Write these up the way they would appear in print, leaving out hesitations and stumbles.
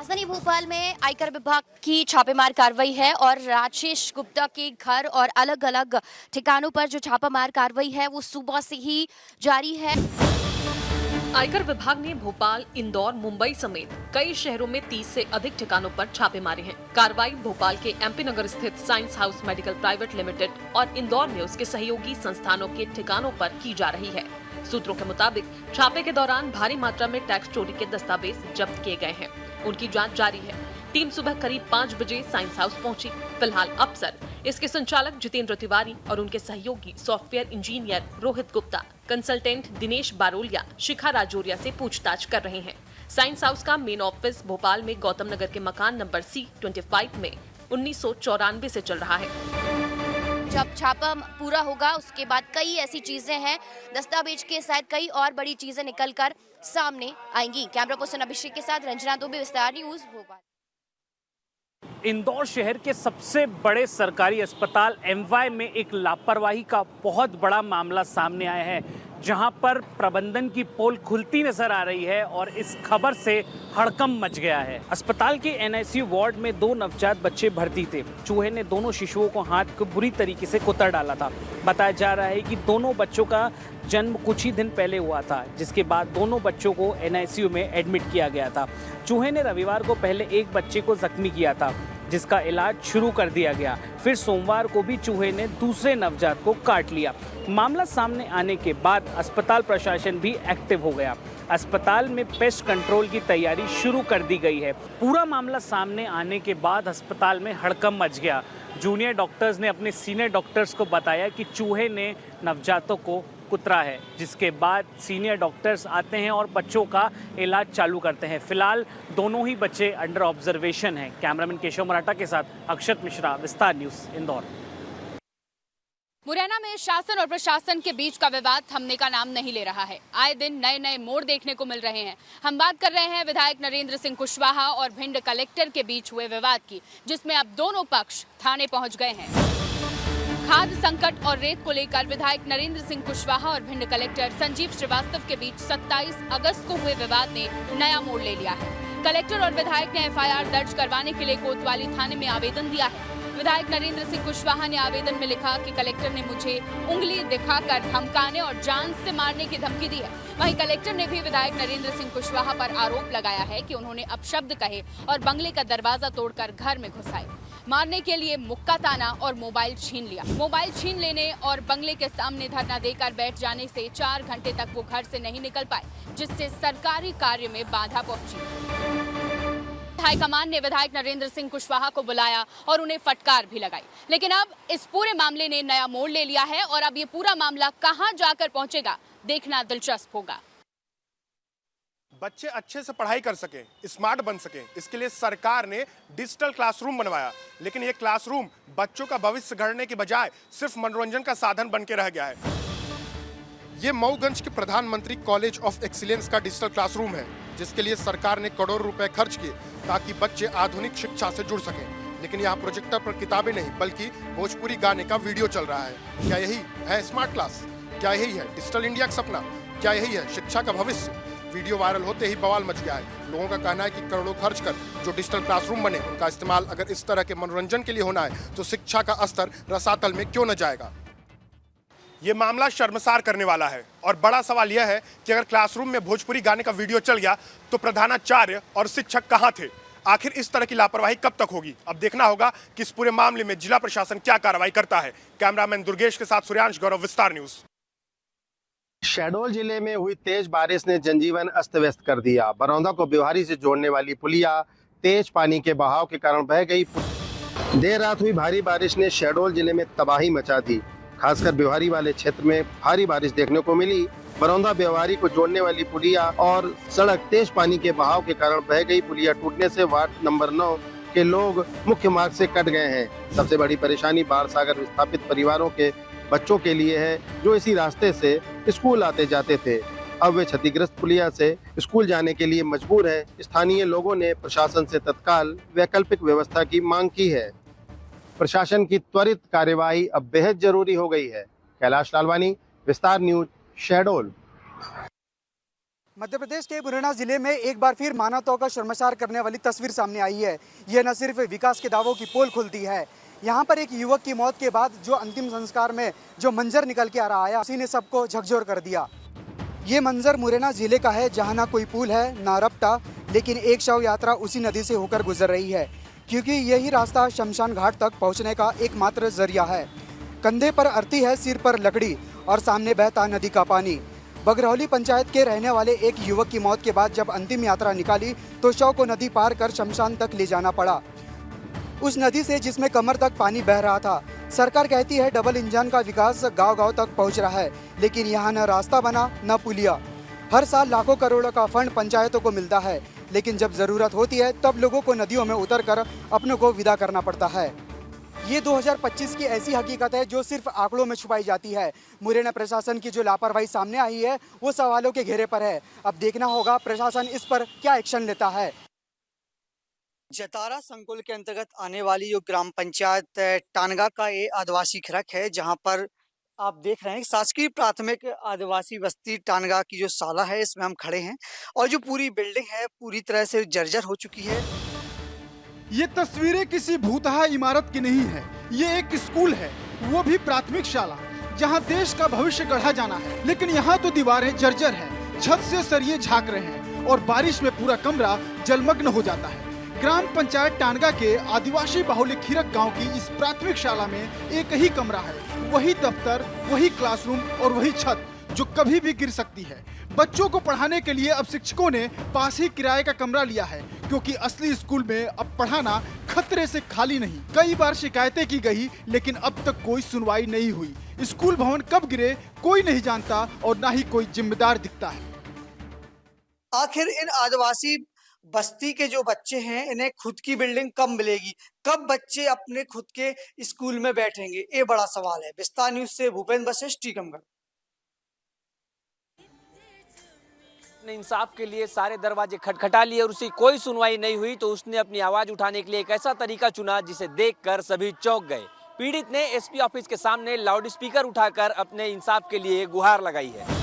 राजधानी भोपाल में आयकर विभाग की छापेमार कार्रवाई है और राजेश गुप्ता के घर और अलग अलग ठिकानों पर जो छापामार कार्रवाई है वो सुबह से ही जारी है। आयकर विभाग ने भोपाल, इंदौर, मुंबई समेत कई शहरों में 30 से अधिक ठिकानों पर छापे मारे हैं। कार्रवाई भोपाल के एमपी नगर स्थित science house medical private limited और इंदौर में उसके सहयोगी संस्थानों के ठिकानों पर की जा रही है। सूत्रों के मुताबिक छापे के दौरान भारी मात्रा में टैक्स चोरी के दस्तावेज जब्त किए गए हैं। उनकी जांच जारी है। टीम सुबह करीब 5 बजे साइंस हाउस पहुंची। फिलहाल अफसर, इसके संचालक जितेंद्र तिवारी और उनके सहयोगी software engineer Rohit Gupta, consultant Dinesh Barolia, Shikha Rajouria से पूछताछ कर रहे हैं। साइंस हाउस का मेन ऑफिस भोपाल में गौतम नगर के मकान नंबर C25 में 1994 से चल रहा है। जब छापा पूरा होगा उसके बाद कई ऐसी चीजें हैं, दस्तावेज के साथ कई और बड़ी चीजें निकलकर सामने आएंगी। कैमरा पर्सन अभिषेक के साथ रंजना दुबे, विस्तार न्यूज, भोपाल। इंदौर शहर के सबसे बड़े सरकारी अस्पताल एमवाई में एक लापरवाही का बहुत बड़ा मामला सामने आया है, जहां पर प्रबंधन की पोल खुलती नजर आ रही है और इस खबर से हड़कंप मच गया है। अस्पताल के एनआईसीयू वार्ड में 2 नवजात बच्चे भर्ती थे। चूहे ने दोनों शिशुओं को हाथ को बुरी तरीके से कुतर डाला था। बताया जा रहा है कि दोनों बच्चों का जन्म कुछ ही दिन पहले हुआ था, जिसके बाद दोनों बच्चों को एनआईसीयू में एडमिट किया गया था। चूहे ने रविवार को पहले एक बच्चे को जख्मी किया था, जिसका इलाज शुरू कर दिया गया। फिर सोमवार को भी चूहे ने दूसरे नवजात को काट लिया। मामला सामने आने के बाद अस्पताल प्रशासन भी एक्टिव हो गया। अस्पताल में पेस्ट कंट्रोल की तैयारी शुरू कर दी गई है। पूरा मामला सामने आने के बाद अस्पताल में हड़कंप मच गया। जूनियर डॉक्टर्स ने अपने सीनियर डॉक्टर्स को बताया कि चूहे ने नवजातों को कुतरा है, जिसके बाद सीनियर डॉक्टर्स आते हैं और बच्चों का इलाज चालू करते हैं। फिलहाल दोनों ही बच्चे अंडर ऑब्जर्वेशन हैं। कैमरामैन केशव मराठा के साथ अक्षत मिश्रा, विस्तार न्यूज, इंदौर। मुरैना में शासन और प्रशासन के बीच का विवाद थमने का नाम नहीं ले रहा है। आए दिन नए नए मोड़ देखने को मिल रहे हैं। हम बात कर रहे हैं विधायक नरेंद्र सिंह कुशवाहा और भिंड कलेक्टर के बीच हुए विवाद की, जिसमें अब दोनों पक्ष थाने पहुंच गए हैं। खाद्य संकट और रेत को लेकर विधायक नरेंद्र सिंह कुशवाहा और भिंड कलेक्टर संजीव श्रीवास्तव के बीच 27 अगस्त को हुए विवाद ने नया मोड़ ले लिया है। कलेक्टर और विधायक ने एफआईआर दर्ज करवाने के लिए कोतवाली थाने में आवेदन दिया है। विधायक नरेंद्र सिंह कुशवाहा ने आवेदन में लिखा कि कलेक्टर ने मुझे उंगली दिखाकर धमकाने और जान से मारने की धमकी दी है। वहीं कलेक्टर ने भी विधायक नरेंद्र सिंह कुशवाहा पर आरोप लगाया है कि उन्होंने अपशब्द कहे और बंगले का दरवाजा तोड़कर घर में घुस आए। मारने के लिए मुक्का ताना और मोबाइल छीन लिया। मोबाइल छीन लेने और बंगले के सामने धरना देकर बैठ जाने से 4 घंटे तक वो घर से नहीं निकल पाए, जिससे सरकारी कार्य में बाधा पहुंची। हाईकमान ने विधायक नरेंद्र सिंह कुशवाहा को बुलाया और उन्हें फटकार भी लगाई, लेकिन अब इस पूरे मामले ने नया मोड़ ले लिया है और अब ये पूरा मामला कहां जाकर पहुंचेगा, देखना दिलचस्प होगा। बच्चे अच्छे से पढ़ाई कर सकें, स्मार्ट बन सकें, इसके लिए सरकार ने डिजिटल क्लासरूम बनवाया, लेकिन ये क्लासरूम बच्चों का भविष्य गढ़ने के बजाय सिर्फ मनोरंजन का साधन बन के रह गया है। ये मऊगंज के प्रधानमंत्री कॉलेज ऑफ एक्सीलेंस का डिजिटल क्लासरूम है, जिसके लिए सरकार ने करोड़ों रुपए खर्च किए ताकि बच्चे आधुनिक शिक्षा से जुड़ सकें। लेकिन यहाँ प्रोजेक्टर पर किताबें नहीं बल्कि भोजपुरी गाने का वीडियो चल रहा है। क्या यही है स्मार्ट क्लास? क्या यही है डिजिटल इंडिया का सपना? क्या यही है शिक्षा का भविष्य? वीडियो वायरल होते ही बवाल मच गया है। लोगों का कहना है कि करोड़ों खर्च कर जो डिजिटल क्लासरूम बने, उनका इस्तेमाल अगर इस तरह के मनोरंजन के लिए होना है तो शिक्षा का स्तर रसातल में क्यों न जाएगा। ये मामला शर्मसार करने वाला है और बड़ा सवाल यह है कि अगर क्लासरूम में भोजपुरी गाने का वीडियो चल गया तो प्रधानाचार्य और शिक्षक कहां थे? आखिर इस तरह की लापरवाही कब तक होगी? अब देखना होगा कि इस पूरे मामले में जिला प्रशासन क्या कार्रवाई करता है। कैमरामैन दुर्गेश के साथ सूर्यांश गौरव, विस्तार न्यूज। शहडोल जिले में हुई तेज बारिश ने जनजीवन अस्त व्यस्त कर दिया। बरौदा को बिहारी से जोड़ने वाली पुलिया तेज पानी के बहाव के कारण बह गई। देर रात हुई भारी बारिश ने शहडोल जिले में तबाही मचा दी। खासकर बिहारी वाले क्षेत्र में भारी बारिश देखने को मिली। बरौदा बिहारी को जोड़ने वाली पुलिया और सड़क तेज पानी के बहाव के कारण बह गई। पुलिया टूटने से वार्ड नंबर 9 के लोग मुख्य मार्ग से कट गए हैं। सबसे बड़ी परेशानी बाढ़ सागर विस्थापित परिवारों के बच्चों के लिए है, जो इसी रास्ते से स्कूल आते जाते थे। अब वे क्षतिग्रस्त पुलिया से स्कूल जाने के लिए मजबूर हैं। स्थानीय लोगों ने प्रशासन से तत्काल वैकल्पिक व्यवस्था की मांग की है। प्रशासन की त्वरित कार्यवाही अब बेहद जरूरी हो गई है। कैलाश लालवानी, विस्तार न्यूज, शहडोल। मध्य प्रदेश के मुरैना जिले में एक बार फिर मानवताओं का शर्मसार करने वाली तस्वीर सामने आई है। यह न सिर्फ विकास के दावों की पोल खुलती है, यहाँ पर एक युवक की मौत के बाद जो अंतिम संस्कार में जो मंजर निकल के आ रहा है, उसी ने सबको झकझोर कर दिया। ये मंजर मुरैना जिले का है, जहाँ ना कोई पुल है ना रपटा, लेकिन एक शव यात्रा उसी नदी से होकर गुजर रही है, क्योंकि यही रास्ता शमशान घाट तक पहुँचने का एकमात्र जरिया है। कंधे पर अर्थी है, सिर पर लकड़ी और सामने बहता नदी का पानी। बगरौली पंचायत के रहने वाले एक युवक की मौत के बाद जब अंतिम यात्रा निकाली तो शव को नदी पार कर शमशान तक ले जाना पड़ा, उस नदी से जिसमें कमर तक पानी बह रहा था। सरकार कहती है डबल इंजन का विकास गांव-गांव तक पहुंच रहा है, लेकिन यहाँ न रास्ता बना न पुलिया। हर साल लाखों करोड़ों का फंड पंचायतों को मिलता है, लेकिन जब जरूरत होती है तब लोगों को नदियों में उतरकर अपनों को विदा करना पड़ता है। ये 2025 की ऐसी हकीकत है जो सिर्फ आंकड़ों में छुपाई जाती है। मुरैना प्रशासन की जो लापरवाही सामने आई है वो सवालों के घेरे पर है। अब देखना होगा प्रशासन इस पर क्या एक्शन लेता है। जतारा संकुल के अंतर्गत आने वाली जो ग्राम पंचायत टानगा का ये आदिवासी खरक है, जहां पर आप देख रहे हैं शासकीय प्राथमिक आदिवासी बस्ती टानगा की जो साला है, इसमें हम खड़े हैं और जो पूरी बिल्डिंग है पूरी तरह से जर्जर हो चुकी है। ये तस्वीरें किसी भूतहा इमारत की नहीं है, ये एक स्कूल है, वो भी प्राथमिक शाला, जहां देश का भविष्य गढ़ा जाना है। लेकिन यहाँ तो दीवारें जर्जर हैं, छत से सरिये झांक रहे हैं और बारिश में पूरा कमरा जलमग्न हो जाता है। ग्राम पंचायत टानगा के आदिवासी बाहुल्य खीरक गांव की इस प्राथमिक शाला में एक ही कमरा है, वही दफ्तर, वही क्लासरूम और वही छत जो कभी भी गिर सकती है। बच्चों को पढ़ाने के लिए अब शिक्षकों ने पास ही किराए का कमरा लिया है, क्योंकि असली स्कूल में अब पढ़ाना खतरे से खाली नहीं। कई बार शिकायतें की गई, लेकिन अब तक कोई सुनवाई नहीं हुई। स्कूल भवन कब गिरे कोई नहीं जानता और ना ही कोई जिम्मेदार दिखता है। आखिर इन आदिवासी बस्ती के जो बच्चे हैं, इन्हें खुद की बिल्डिंग कब मिलेगी, कब बच्चे अपने खुद के स्कूल में बैठेंगे, ये बड़ा सवाल है। विस्तार न्यूज से भूपेंद्र वशिष्ठ, टीकमगढ़। इंसाफ के लिए सारे दरवाजे खटखटा लिए और उसकी कोई सुनवाई नहीं हुई, तो उसने अपनी आवाज उठाने के लिए एक ऐसा तरीका चुना जिसे देखकर सभी चौंक गए। पीड़ित ने एसपी ऑफिस के सामने लाउड स्पीकर उठाकर अपने इंसाफ के लिए गुहार लगाई है।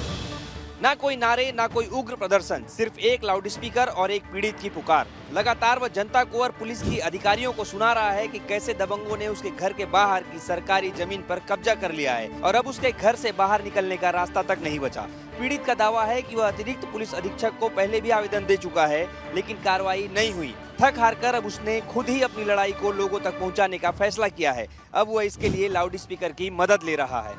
ना कोई नारे, ना कोई उग्र प्रदर्शन, सिर्फ एक लाउड स्पीकर और एक पीड़ित की पुकार। लगातार वह जनता को और पुलिस की अधिकारियों को सुना रहा है कि कैसे दबंगों ने उसके घर के बाहर की सरकारी जमीन पर कब्जा कर लिया है और अब उसके घर से बाहर निकलने का रास्ता तक नहीं बचा। पीड़ित का दावा है कि वह अतिरिक्त पुलिस अधीक्षक को पहले भी आवेदन दे चुका है, लेकिन कार्रवाई नहीं हुई। थक हार कर अब उसने खुद ही अपनी लड़ाई को लोगों तक पहुंचाने का फैसला किया है। अब वह इसके लिए लाउड स्पीकर की मदद ले रहा है।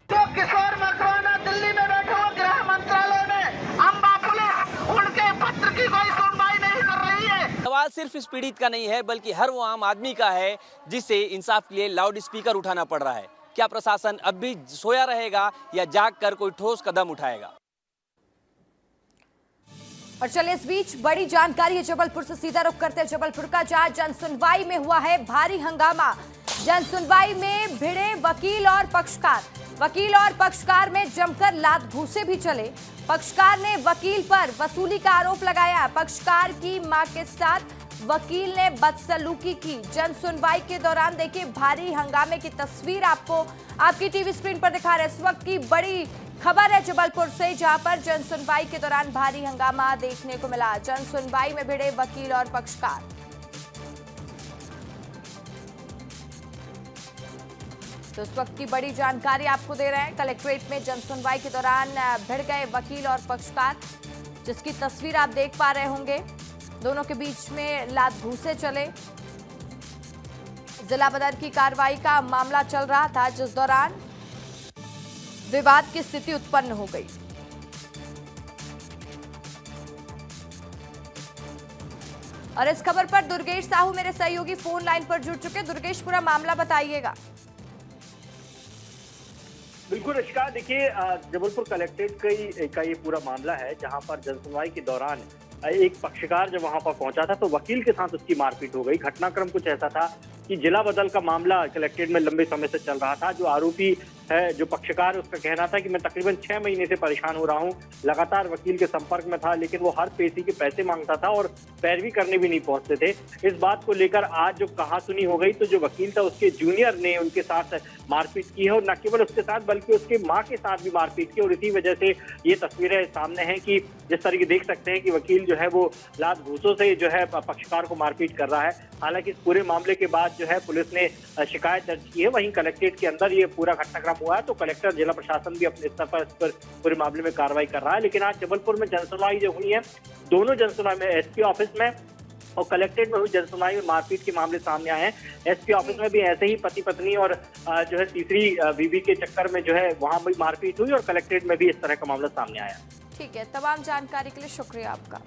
तो किशोर मकवाना दिल्ली में बैठे हो गृह मंत्रालय में, अम्बा पुलिस उनके पत्र की कोई सुनवाई नहीं कर रही है। सवाल सिर्फ इस पीड़ित का नहीं है, बल्कि हर वो आम आदमी का है जिसे इंसाफ के लिए लाउड स्पीकर उठाना पड़ रहा है। क्या प्रशासन अब भी सोया रहेगा या जाग कर कोई ठोस कदम उठाएगा? और चलिए इस बीच बड़ी जानकारी है जबलपुर से, सीधा रुख करते हैं जबलपुर का, जहां जनसुनवाई में हुआ है भारी हंगामा। जनसुनवाई में भिड़े वकील और पक्षकार। वकील और पक्षकार में जमकर लात घूंसे भी चले। पक्षकार ने वकील पर वसूली का आरोप लगाया। पक्षकार की मां के साथ वकील ने बदसलूकी की। जनसुनवाई के दौरान देखिए भारी हंगामे की तस्वीर आपको आपकी टीवी स्क्रीन पर दिखा रहे हैं। इस वक्त की बड़ी खबर है जबलपुर से, जहां पर जनसुनवाई के दौरान भारी हंगामा देखने को मिला। जनसुनवाई में भिड़े वकील और पक्षकार। तो इस वक्त की बड़ी जानकारी आपको दे रहे हैं। कलेक्ट्रेट में जनसुनवाई के दौरान भिड़ गए वकील और पक्षकार, जिसकी तस्वीर आप देख पा रहे होंगे। दोनों के बीच में लात घूंसे चले। जिला बदर की कार्रवाई का मामला चल रहा था, जिस दौरान विवाद की स्थिति उत्पन्न हो गई। और इस खबर पर दुर्गेश साहू मेरे सहयोगी फोन लाइन पर जुड़ चुके। दुर्गेश, पूरा मामला बताइएगा। बिल्कुल रशिका, देखिए जबलपुर कलेक्ट्रेट का ये पूरा मामला है, जहां पर जनसुनवाई के दौरान एक पक्षकार जब वहां पर पहुंचा था तो वकील के साथ उसकी मारपीट हो गई। घटनाक्रम कुछ ऐसा था कि जिला बदल का मामला कलेक्ट्रेट में लंबे समय से चल रहा था। जो आरोपी है, जो पक्षकार, उसका कहना था कि मैं तकरीबन 6 महीने से परेशान हो रहा हूं, लगातार वकील के संपर्क में था, लेकिन वो हर पेशी के पैसे मांगता था और पैरवी करने भी नहीं पहुंचते थे। इस बात को लेकर आज जो कहासुनी हो गई, तो जो वकील था उसके जूनियर ने उनके साथ मारपीट की है, और न केवल उसके साथ बल्कि उसके माँ के साथ भी मारपीट की। और इसी वजह से ये तस्वीरें सामने हैं कि जिस तरीके देख सकते हैं कि वकील जो है वो लात घूंसों से जो है पक्षकार को मारपीट कर रहा है। हालांकि इस पूरे मामले के बाद जो है पुलिस ने शिकायत दर्ज की है। वहीं कलेक्ट्रेट के अंदर ये पूरा घटनाक्रम हुआ है, तो कलेक्टर, जिला प्रशासन भी अपने स्तर पर इस पर पूरे मामले में कार्रवाई कर रहा है। लेकिन आज जबलपुर में जनसुनवाई जो हुई है, दोनों जनसुनवाई में एसपी ऑफिस में और कलेक्ट्रेट में हुई जनसुनवाई में मारपीट के मामले सामने आए हैं। एसपी ऑफिस में भी ऐसे ही पति पत्नी और जो है तीसरी बीवी के चक्कर में जो है वहां भी मारपीट हुई, और कलेक्ट्रेट में भी इस तरह का मामला सामने आया। ठीक है, तमाम जानकारी के लिए शुक्रिया आपका।